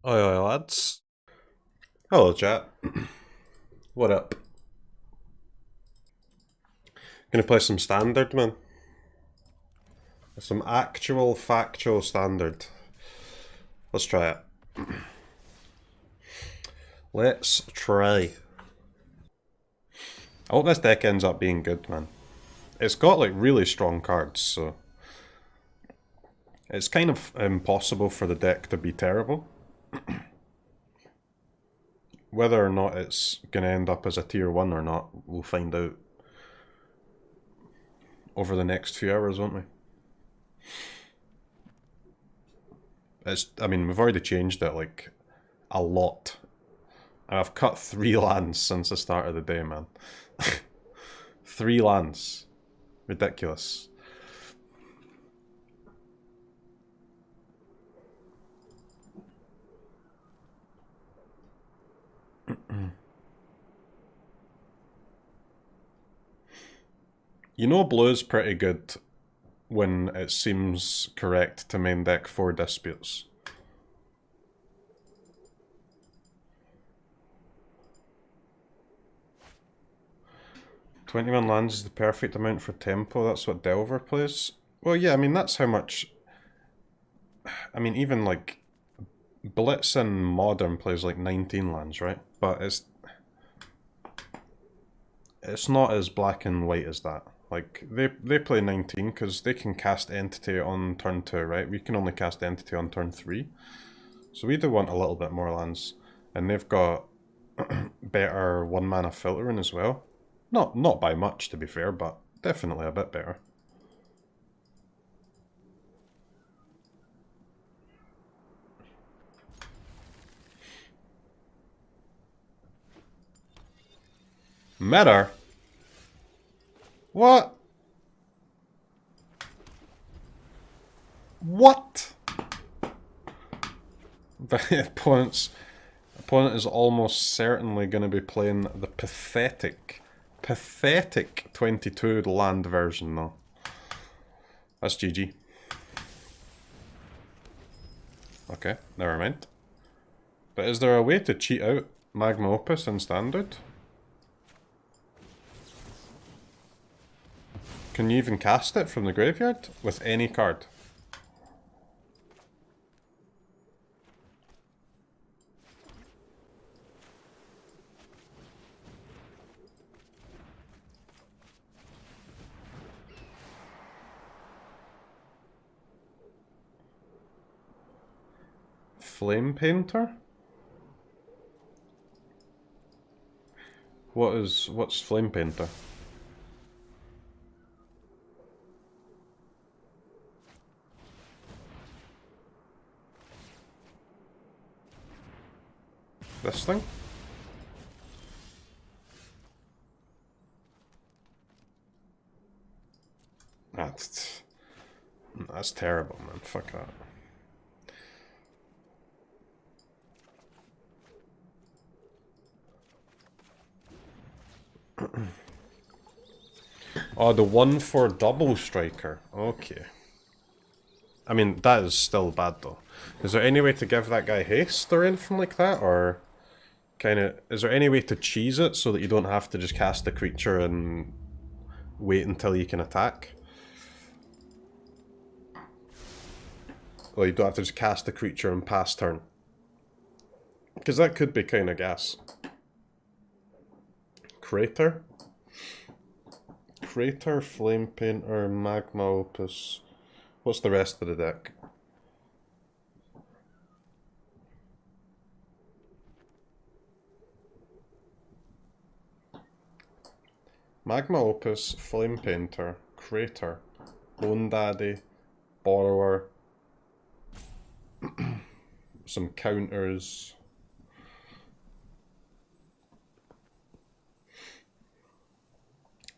Oi, lads. Hello, chat. What up? Gonna play some standard, man. Some actual, factual standard. Let's try it. Let's try. I hope this deck ends up being good, man. It's got, like, really strong cards, so... It's kind of impossible for the deck to be terrible. Whether or not it's gonna end up as a tier 1 or not, we'll find out over the next few hours, won't we? I mean, we've already changed it, like, a lot. And I've cut 3 lands since the start of the day, man. 3 lands. Ridiculous. You know blue's pretty good when it seems correct to main deck 4 disputes. "21 lands is the perfect amount for tempo, that's what Delver plays." Well, yeah, I mean, that's how much... I mean, even, like, Blitz in Modern plays, like, 19 lands, right? But it's not as black and white as that. Like, they play 19 because they can cast Entity on turn 2, right? We can only cast Entity on turn 3. So we do want a little bit more lands. And they've got better 1-mana filtering as well. Not by much, to be fair, but definitely a bit better. Matter? What? What? The opponent is almost certainly going to be playing the pathetic 22 land version, though. That's GG. Okay, never mind. But is there a way to cheat out Magma Opus in Standard? Can you even cast it from the graveyard with any card? Flame Painter? What's Flame Painter? This thing? That's terrible, man. Fuck that. Oh, the 1/4 double striker. Okay. I mean, that is still bad, though. Is there any way to give that guy haste or anything like that? Or kind of... Is there any way to cheese it so that you don't have to just cast the creature and wait until you can attack? Well, you don't have to just cast the creature and pass turn. Because that could be kind of gas. Crater? Crater, Flame Painter, Magma Opus. What's the rest of the deck? Magma Opus, Flame Painter, Crater, Bone Daddy, Borrower, some counters.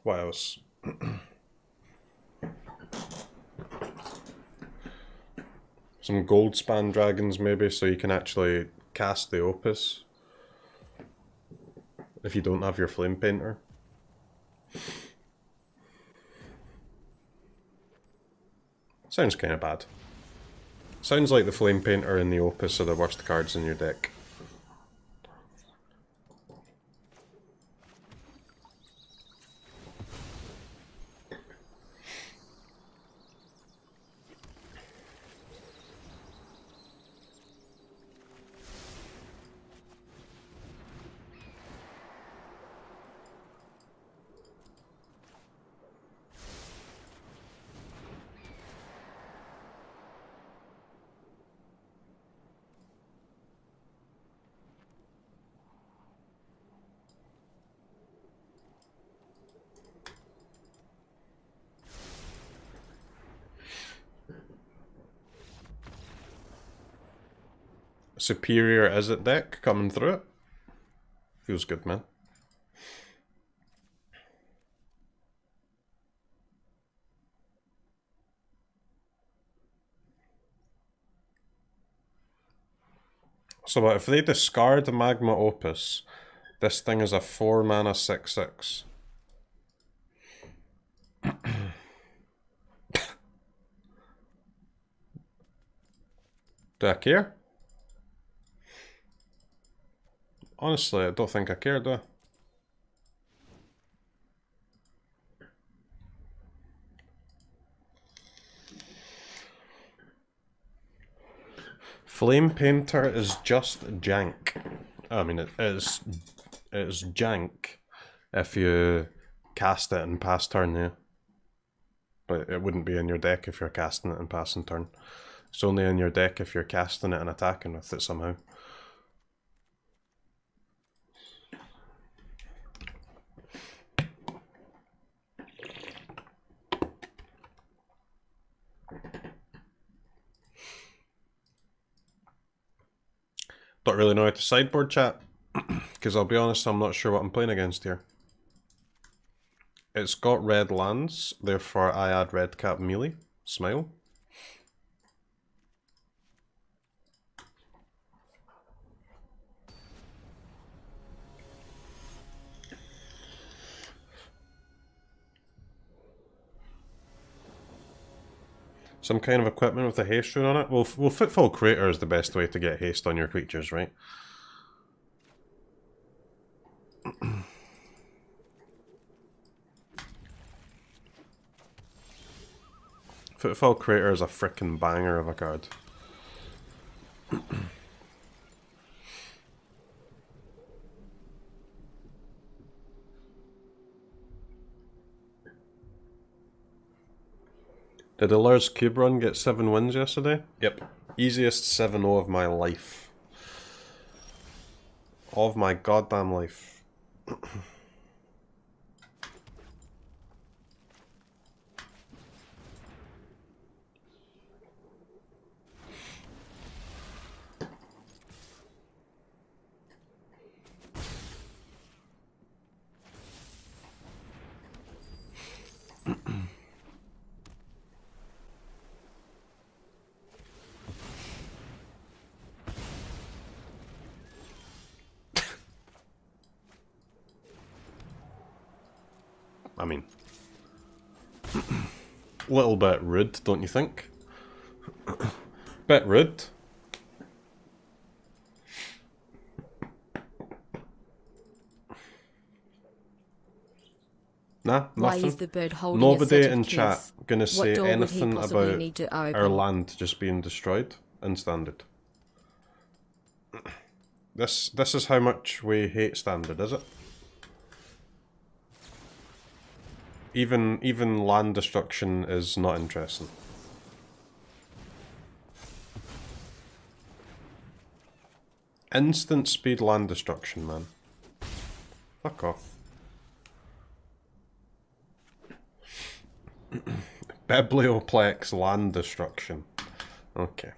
What else? Some gold span dragons maybe, so you can actually cast the Opus if you don't have your Flame Painter. Sounds kind of bad. Sounds like the Flame Painter and the Opus are the worst cards in your deck. Superior Izzet deck coming through it. Feels good, man. So what, if they discard the Magma Opus, this thing is a 4 mana 6/6. Do I care? Honestly, I don't think I care, do I? Flame Painter is just jank. I mean, it's jank if you cast it and pass turn, yeah. But it wouldn't be in your deck if you're casting it and passing turn. It's only in your deck if you're casting it and attacking with it somehow. Don't really know how to sideboard chat, because I'll be honest, I'm not sure what I'm playing against here. It's got red lands, therefore I add red cap melee. Smile. Some kind of equipment with a haste rune on it. Well, Footfall Crater is the best way to get haste on your creatures, right? Footfall Crater is a frickin' banger of a card. Did Allur's Cube Run get 7 wins yesterday? Yep. Easiest 7-0 of my life. Of my goddamn life. I mean, little bit rude, don't you think? Bit rude. Nah, nothing. Why is the bird holding Nobody a set of in keys? chat gonna say anything about need to open? our land just being destroyed in Standard. This is how much we hate Standard, is it? Even land destruction is not interesting. Instant speed land destruction, man. Fuck off. Biblioplex land destruction. Okay.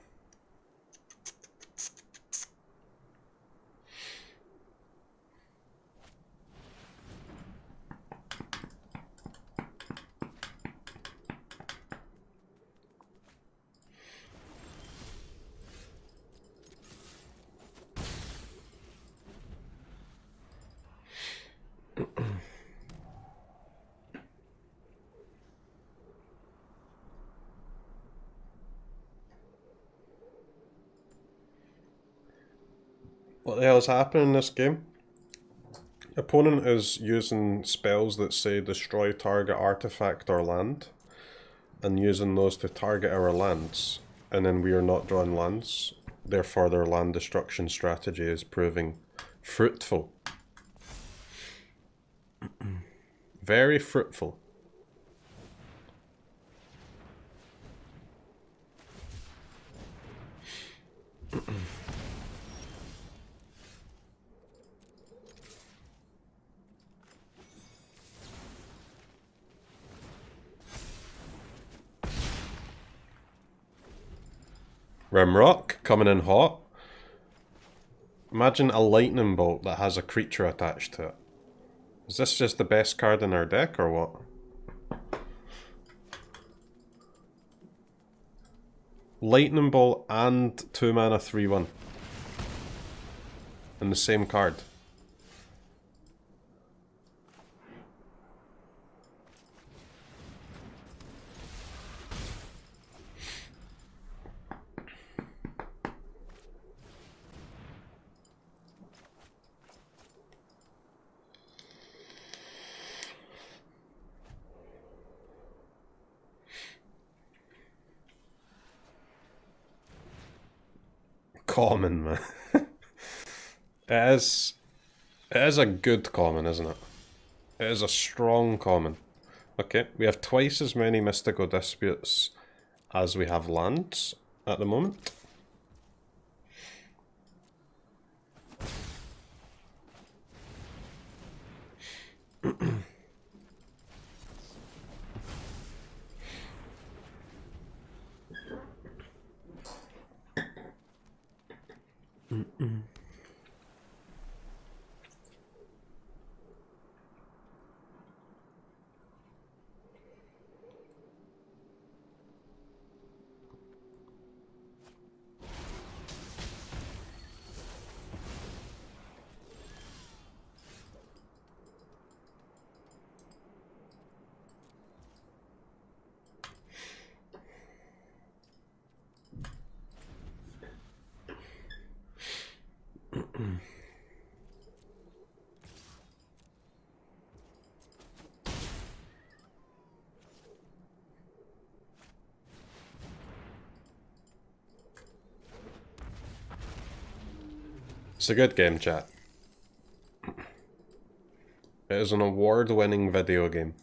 What the hell is happening in this game? Opponent is using spells that say destroy target artifact or land, and using those to target our lands, and then we are not drawing lands. Therefore their land destruction strategy is proving fruitful. Very fruitful. Rimrock coming in hot. Imagine a lightning bolt that has a creature attached to it. Is this just the best card in our deck or what? Lightning bolt and 2 mana 3/1 in the same card. Common, man. It is a good common, isn't it? It is a strong common. Okay, we have twice as many Mystical Disputes as we have lands at the moment. It's a good game, chat. It is an award-winning video game.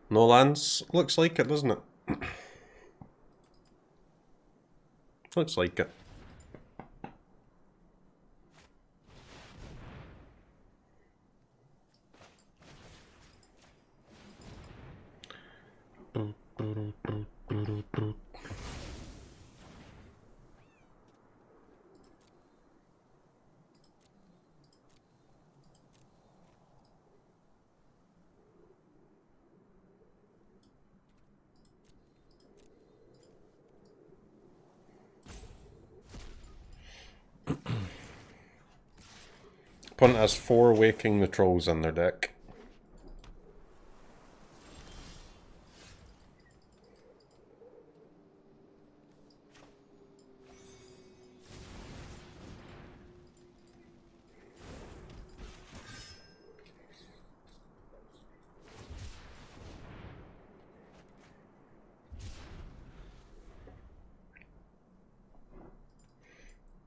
No lands? Looks like it, doesn't it? Looks like it. Opponent has 4 Waking the Trolls in their deck.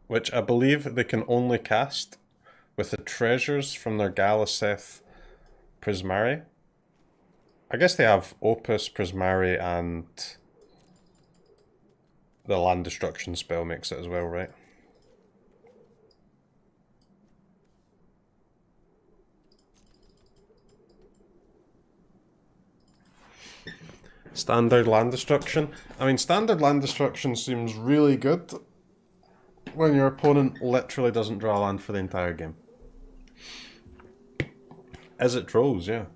Which I believe they can only cast with the treasures from their Galaceth Prismari. I guess they have Opus, Prismari, and the land destruction spell makes it as well, right? Standard land destruction. I mean, standard land destruction seems really good when your opponent literally doesn't draw a land for the entire game. Izzet Trolls, yeah.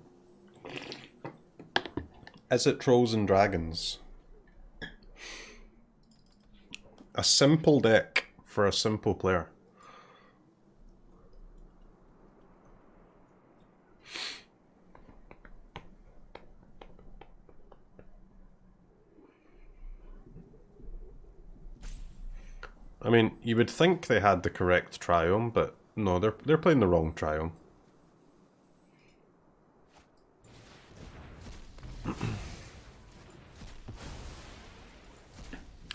Izzet Trolls and Dragons. A simple deck for a simple player. I mean, you would think they had the correct triome, but no, they're playing the wrong triome.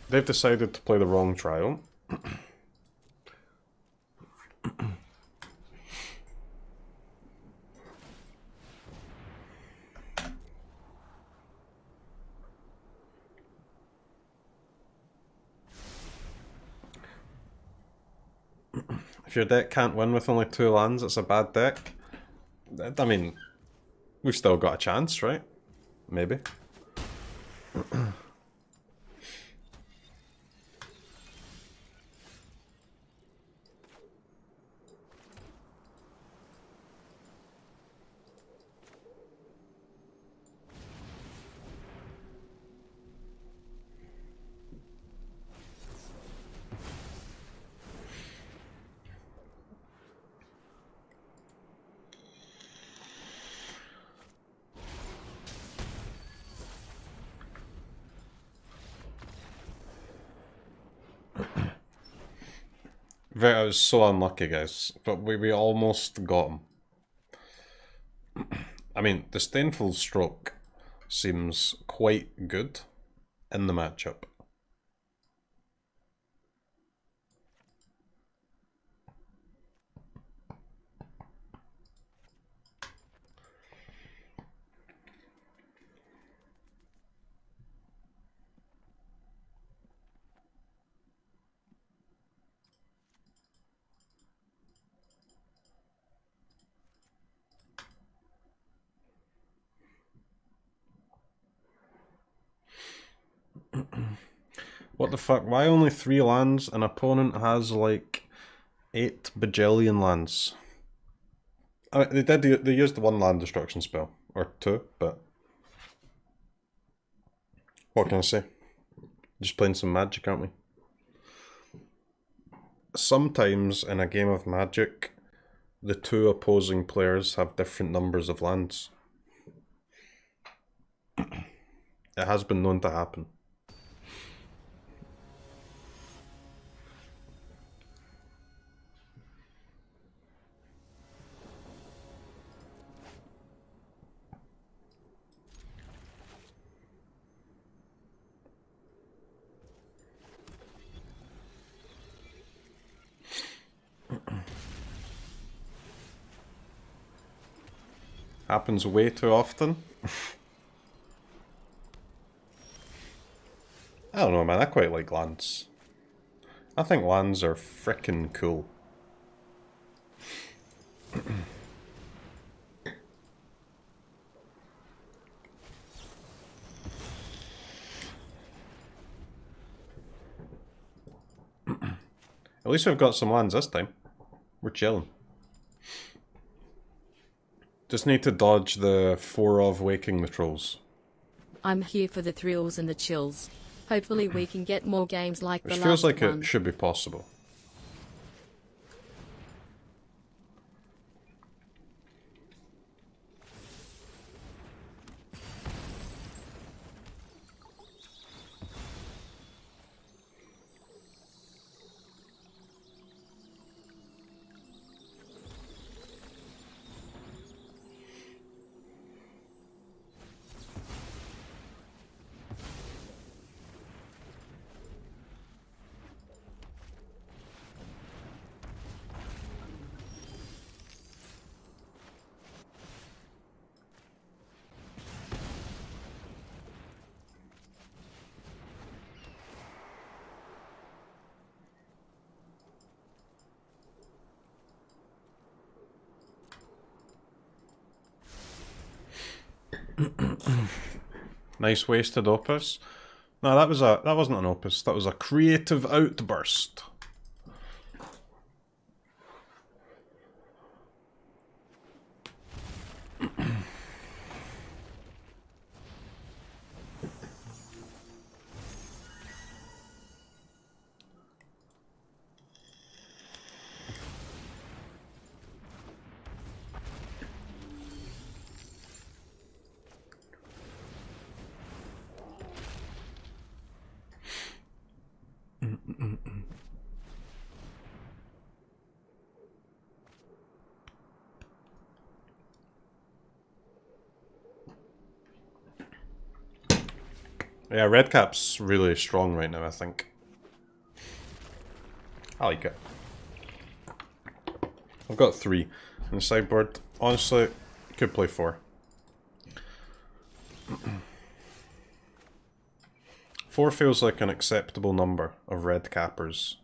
They've decided to play the wrong triome. If your deck can't win with only 2 lands, it's a bad deck. I mean, we've still got a chance, right? Maybe. I was so unlucky, guys, but we almost got him. I mean, Disdainful Stroke seems quite good in the matchup. What the fuck? Why only 3 lands? An opponent has like 8 bajillion lands. I mean, they used the 1 land destruction spell. Or 2, but... what can I say? Just playing some Magic, aren't we? Sometimes in a game of Magic, the 2 opposing players have different numbers of lands. It has been known to happen. Happens way too often. I don't know, man. I quite like lands. I think lands are frickin' cool. At least we've got some lands this time. We're chilling. Just need to dodge the 4 of Waking the Trolls. I'm here for the thrills and the chills. Hopefully we can get more games like the last one. Which feels like it should be possible. Nice wasted opus. No, that wasn't an opus. That was a creative outburst. Yeah, red cap's really strong right now, I think. I like it. I've got 3 in the sideboard. Honestly, could play 4. 4 feels like an acceptable number of red cappers.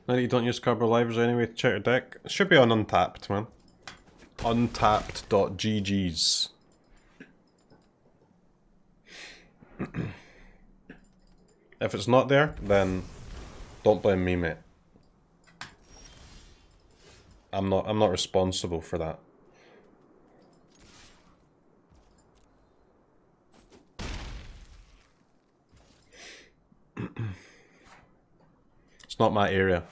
Now that you don't use Carbo Livers anyway to check your deck, it should be on Untapped, man. Untapped.gg's. If it's not there, then don't blame me, mate. I'm not responsible for that. It's not my area.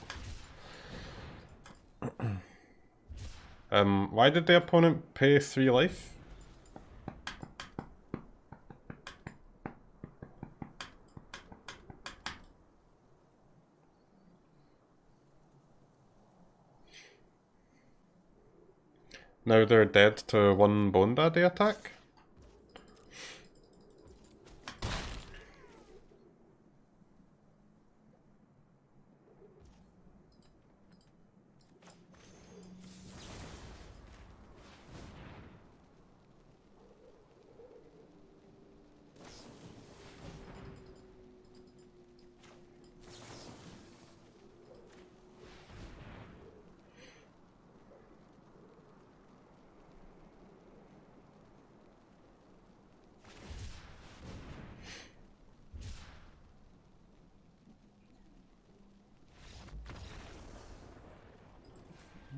Why did the opponent pay 3 life? Now they're dead to 1 Bone Daddy attack?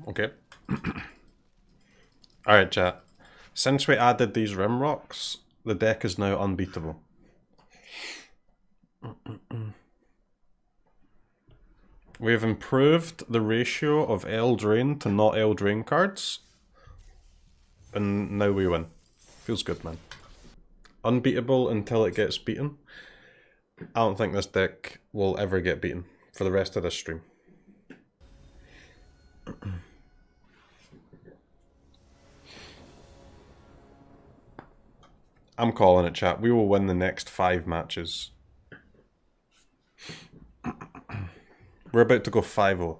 Okay. Alright, chat. Since we added these rim rocks, the deck is now unbeatable. We have improved the ratio of Eldraine to not Eldraine cards. And now we win. Feels good, man. Unbeatable until it gets beaten. I don't think this deck will ever get beaten for the rest of this stream. I'm calling it, chat. We will win the next 5 matches. We're about to go 5-0.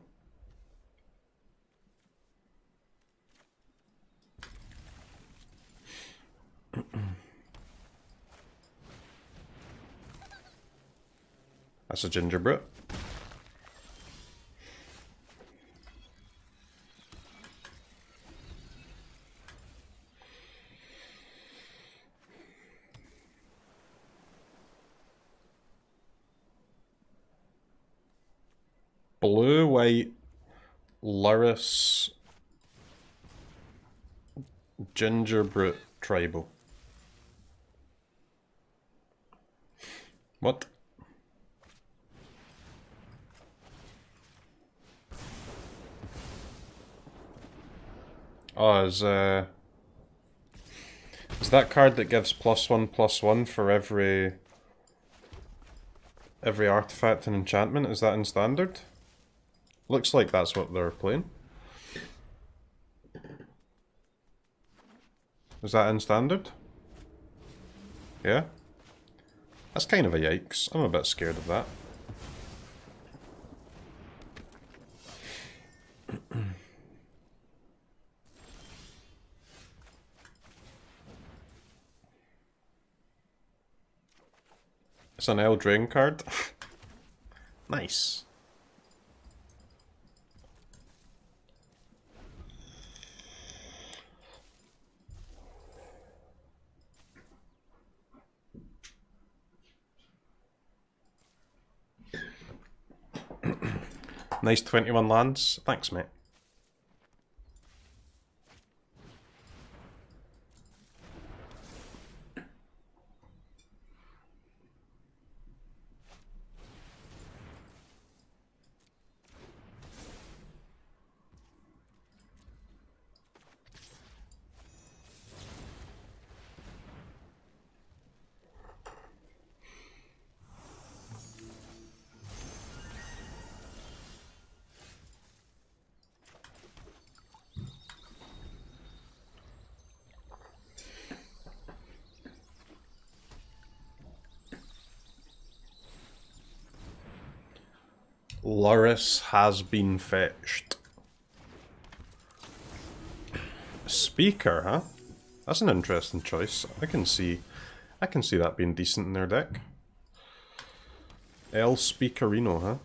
That's a gingerbread. Blue, white, Luris, gingerbread, tribal. What? Oh, is that card that gives +1/+1 for every Every artifact and enchantment, is that in standard? Looks like that's what they're playing. Is that in standard? Yeah? That's kind of a yikes. I'm a bit scared of that. It's an Eldraine card. Nice. Nice 21 lands. Thanks, mate. Loris has been fetched. Speaker, huh? That's an interesting choice. I can see that being decent in their deck. El Speakerino, huh?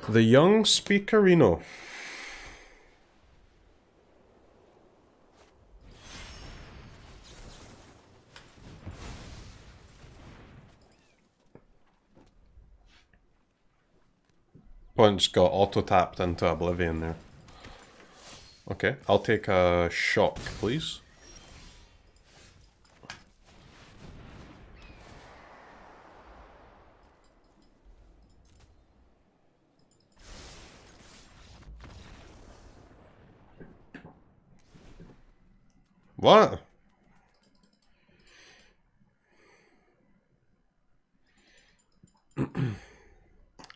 The young Speakerino. Punch got auto-tapped into oblivion there. Okay, I'll take a shock, please. What?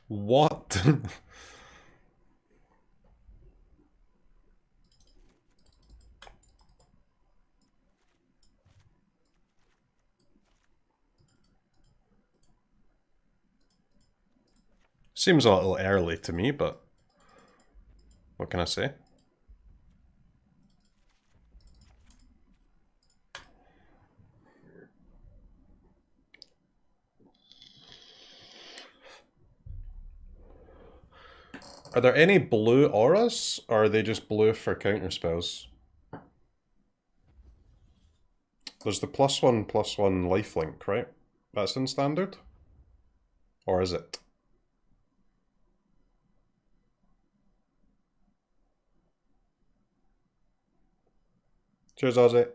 What? Seems a little early to me, but what can I say? Are there any blue auras, or are they just blue for counter spells? There's the +1/+1 lifelink, right? That's in standard? Or is it? Cheers, Ozzy.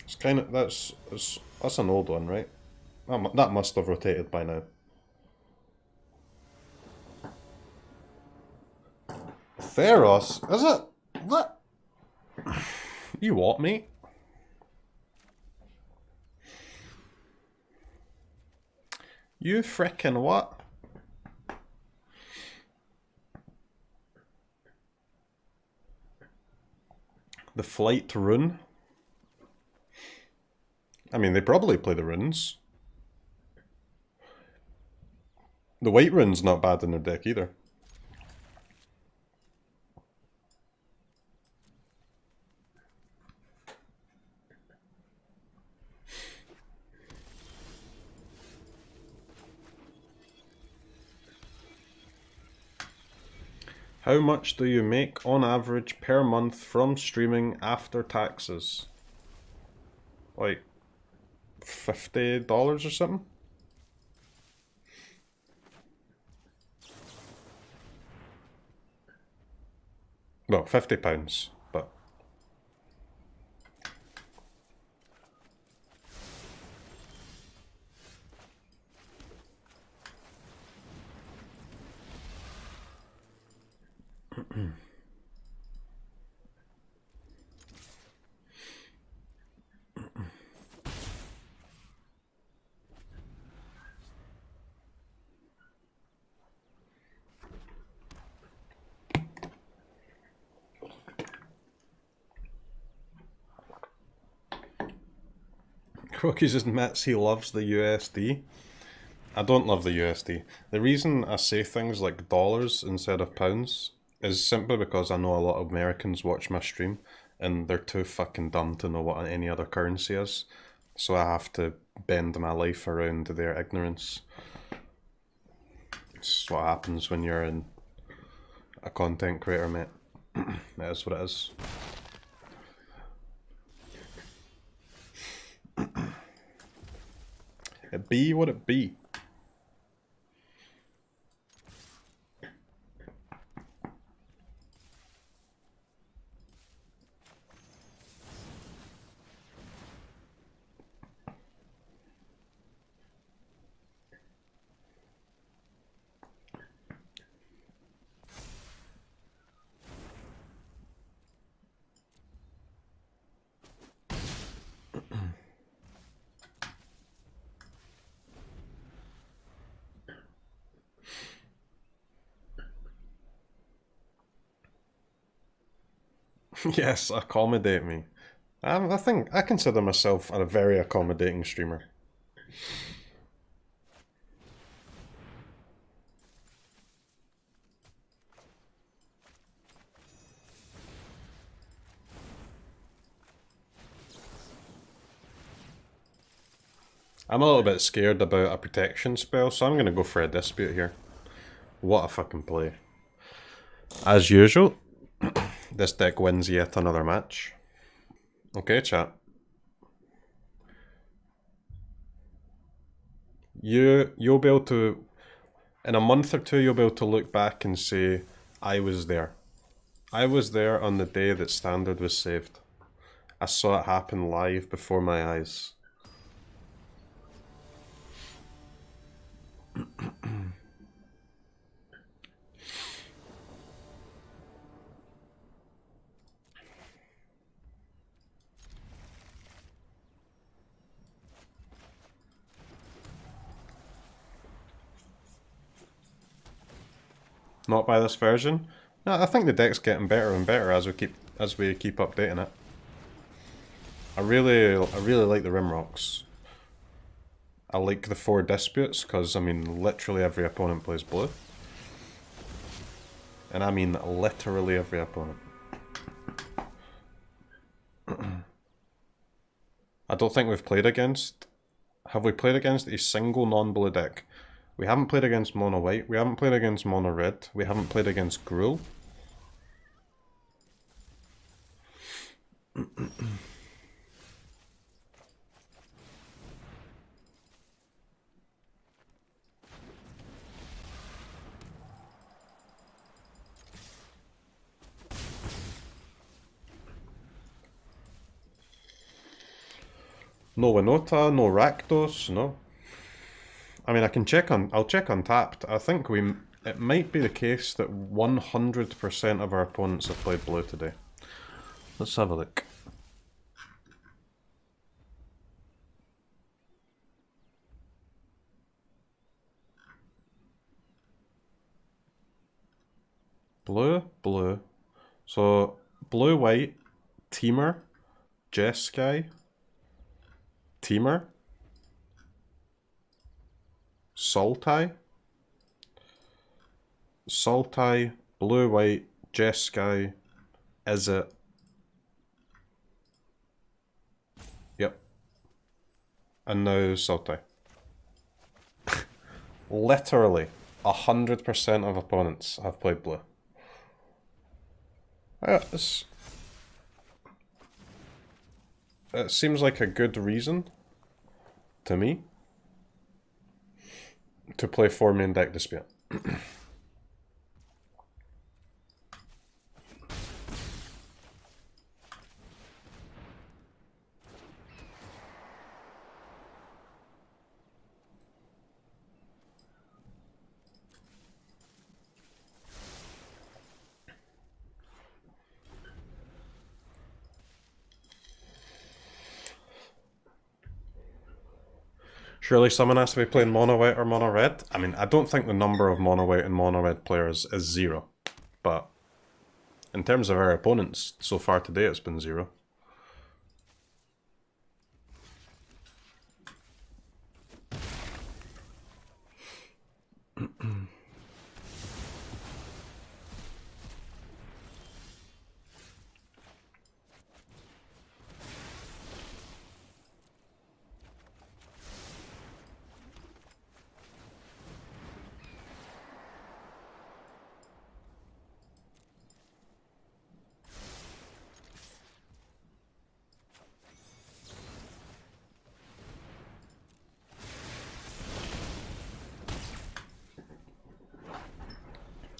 It's kind of, that's an old one, right? That must have rotated by now. Theros? Is it? What? You what, mate? You frickin' what? The Flight Rune? I mean, they probably play the runes. The white rune's not bad in their deck either. How much do you make on average per month from streaming after taxes? Like $50 or something? Well, £50, but CROKEYZ admits he loves the USD. I don't love the USD. The reason I say things like dollars instead of pounds is simply because I know a lot of Americans watch my stream and they're too fucking dumb to know what any other currency is. So I have to bend my life around their ignorance. It's what happens when you're a content creator, mate. That is what it is. It be what it be. Yes, accommodate me. I think I consider myself a very accommodating streamer. I'm a little bit scared about a protection spell, so I'm going to go for a dispute here. What a fucking play. As usual, this deck wins yet another match. Okay, chat. You'll be able to, in a month or two, you'll be able to look back and say, I was there. I was there on the day that Standard was saved. I saw it happen live before my eyes. Not by this version. No, I think the deck's getting better and better as we keep updating it. I really like the Rimrocks. I like the 4 disputes because I mean literally every opponent plays blue. And I mean literally every opponent. I don't think we've played against... Have we played against a single non-blue deck? We haven't played against mono white, we haven't played against mono red, we haven't played against Gruul. No Winota, no Rakdos, no. I mean, I'll check Untapped. I think it might be the case that 100% of our opponents have played blue today. Let's have a look. Blue. So, blue, white, Teamer, Jeskai, Teamer, Sultai, blue, white, Jeskai, Izzet. Yep. And now Sultai. Literally, 100% of opponents have played blue. It seems like a good reason, to me, to play 4 main deck dispute. Surely someone has to be playing mono white or mono red. I mean, I don't think the number of mono white and mono red players is 0. But in terms of our opponents, so far today it's been 0.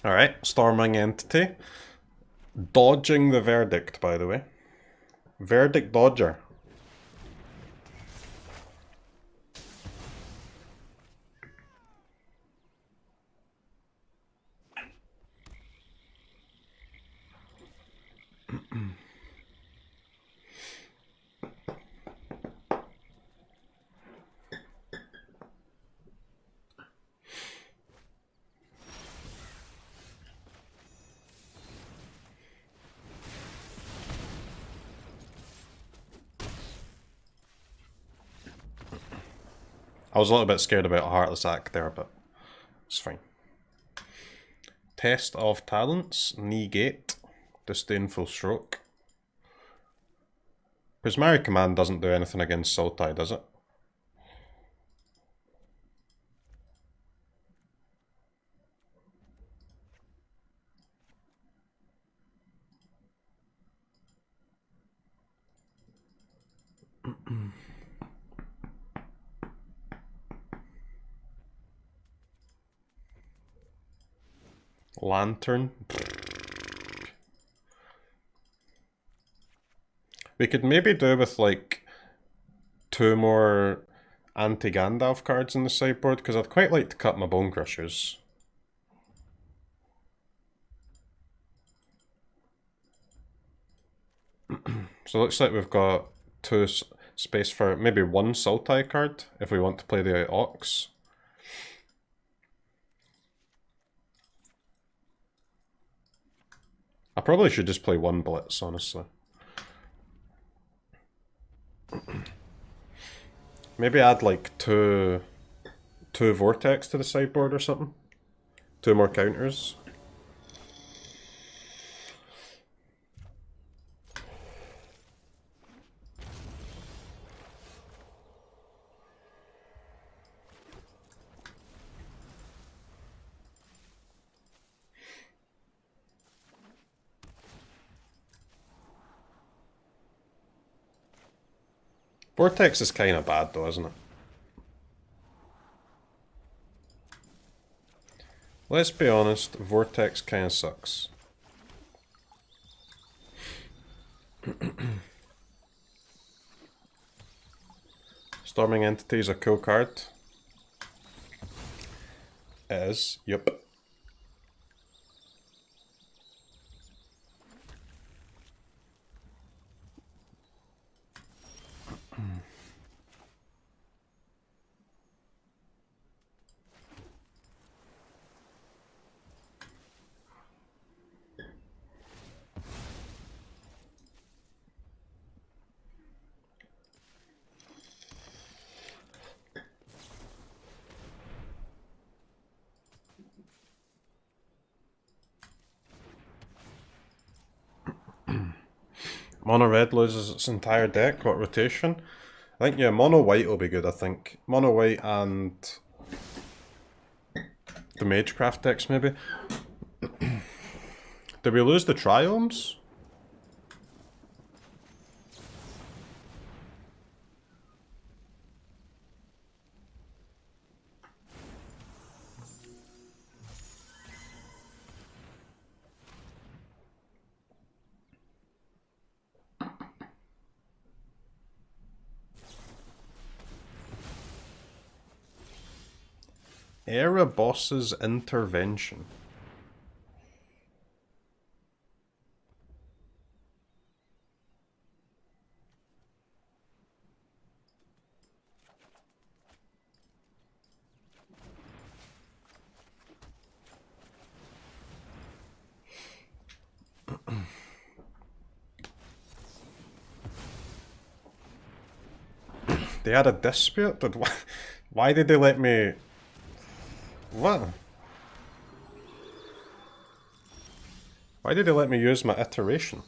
Alright, Storming Entity. Dodging the Verdict, by the way. Verdict Dodger. I was a little bit scared about a Heartless Act there, but it's fine. Test of Talents, Negate, Disdainful Stroke. Prismari Command doesn't do anything against Sultai, does it? Lantern. We could maybe do with like 2 more anti-Gandalf cards in the sideboard, because I'd quite like to cut my Bone Crushers. So it looks like we've got 2 space for maybe 1 Sultai card if we want to play the Ox. I probably should just play 1 Blitz, honestly. Maybe add like two Vortex to the sideboard or something. 2 more counters. Vortex is kind of bad though, isn't it? Let's be honest, Vortex kind of sucks. Storming Entity is a cool card. It is, yep. Mono red loses its entire deck. What rotation? I think, yeah, mono white will be good, I think. Mono white and the Magecraft decks, maybe. Did we lose the Triomes? Era Boss's Intervention. They had a dispute? But why did they let me... What? Why did they let me use my iteration?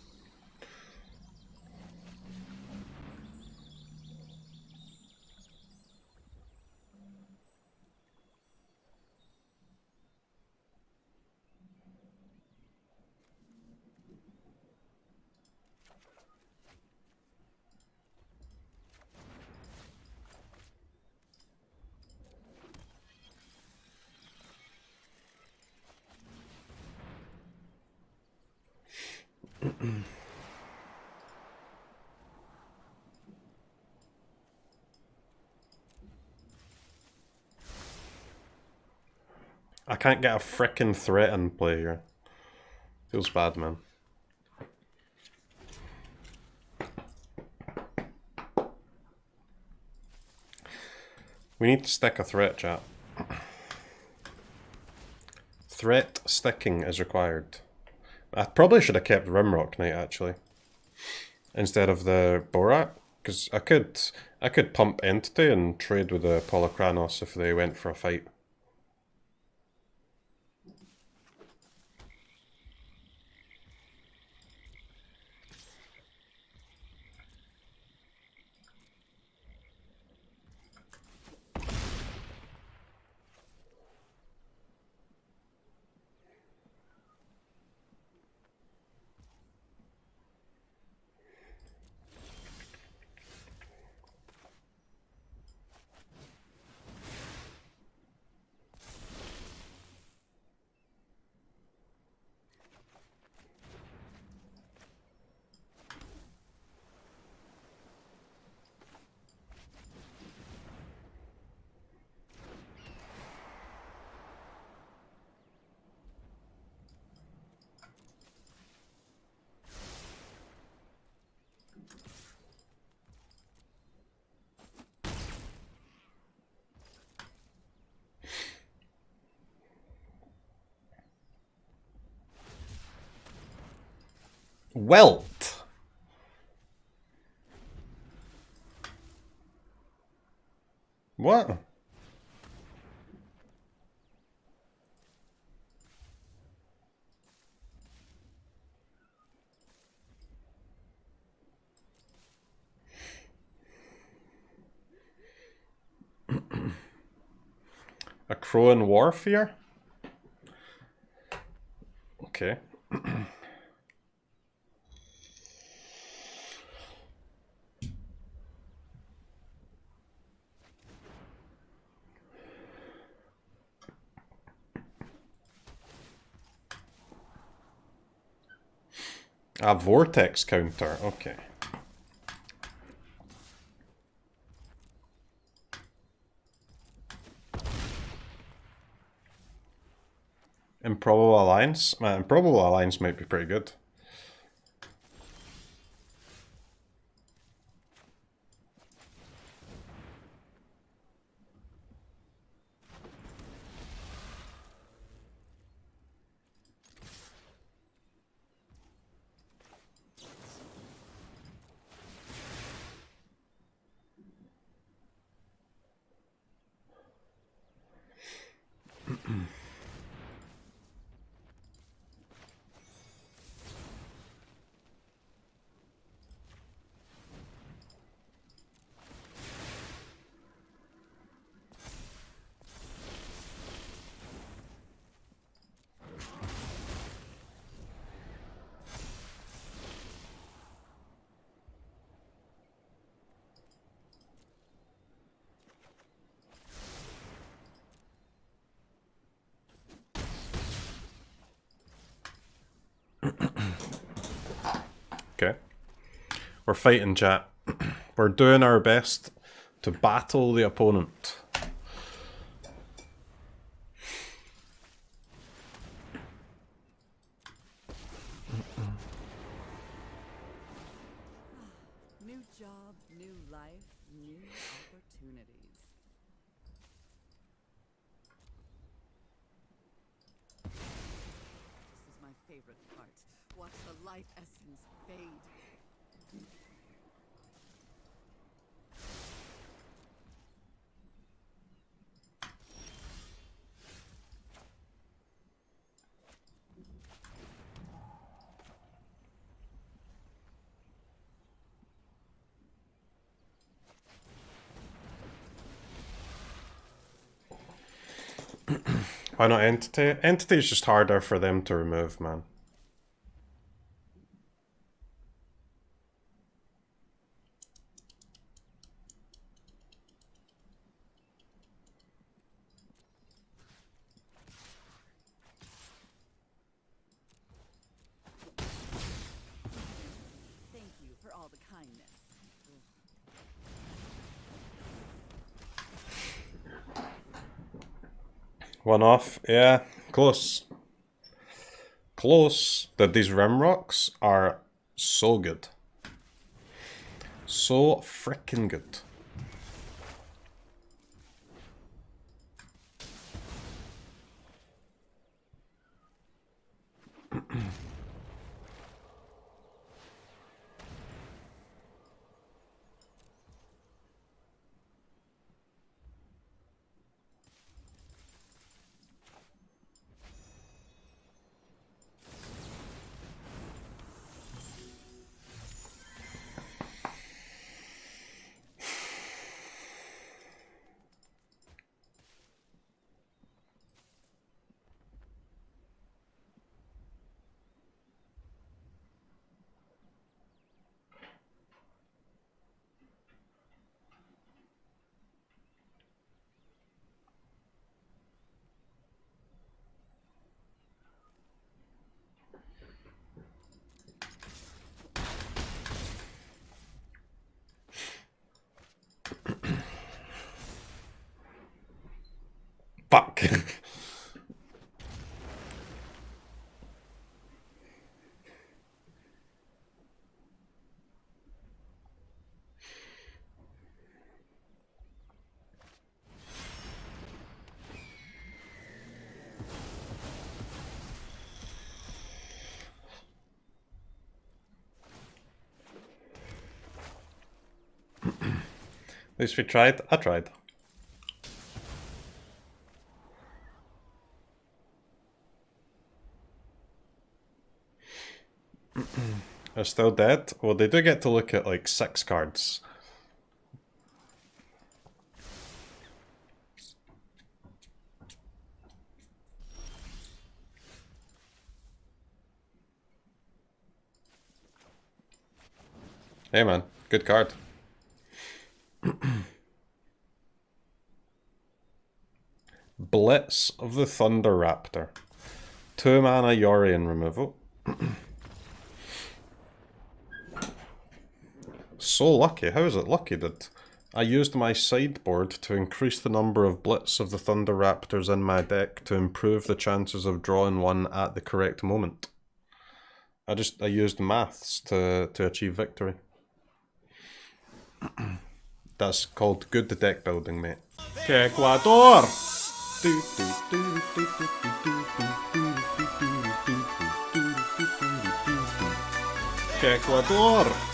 I can't get a frickin' threat in play here. Feels bad, man. We need to stick a threat, chat. Threat sticking is required. I probably should have kept Rimrock Knight, actually, instead of the Borat, because I could pump Entity and trade with the Polychronos if they went for a fight. Welt! What? A crow in warfare? Okay. A vortex counter, okay. Improbable Alliance? Improbable Alliance might be pretty good. Okay. We're fighting, chat. We're doing our best to battle the opponent. New job, new life, new opportunities. This is my favorite part. Watch the life essence fade. Why not Entity? Entity is just harder for them to remove, man. Thank you for all the kindness. One off, yeah, close. Close. That these Rimrocks are so good. So freaking good. Fuck. At least we tried. I tried. They're still dead. Well, they do get to look at like 6 cards. Hey man, good card. Blitz of the Thunder Raptor. 2 mana Yorion removal. So lucky. How is it lucky that I used my sideboard to increase the number of Blitz of the Thunder Raptors in my deck to improve the chances of drawing one at the correct moment? I used maths to achieve victory. That's called good deck building, mate. Ecuador! Ecuador!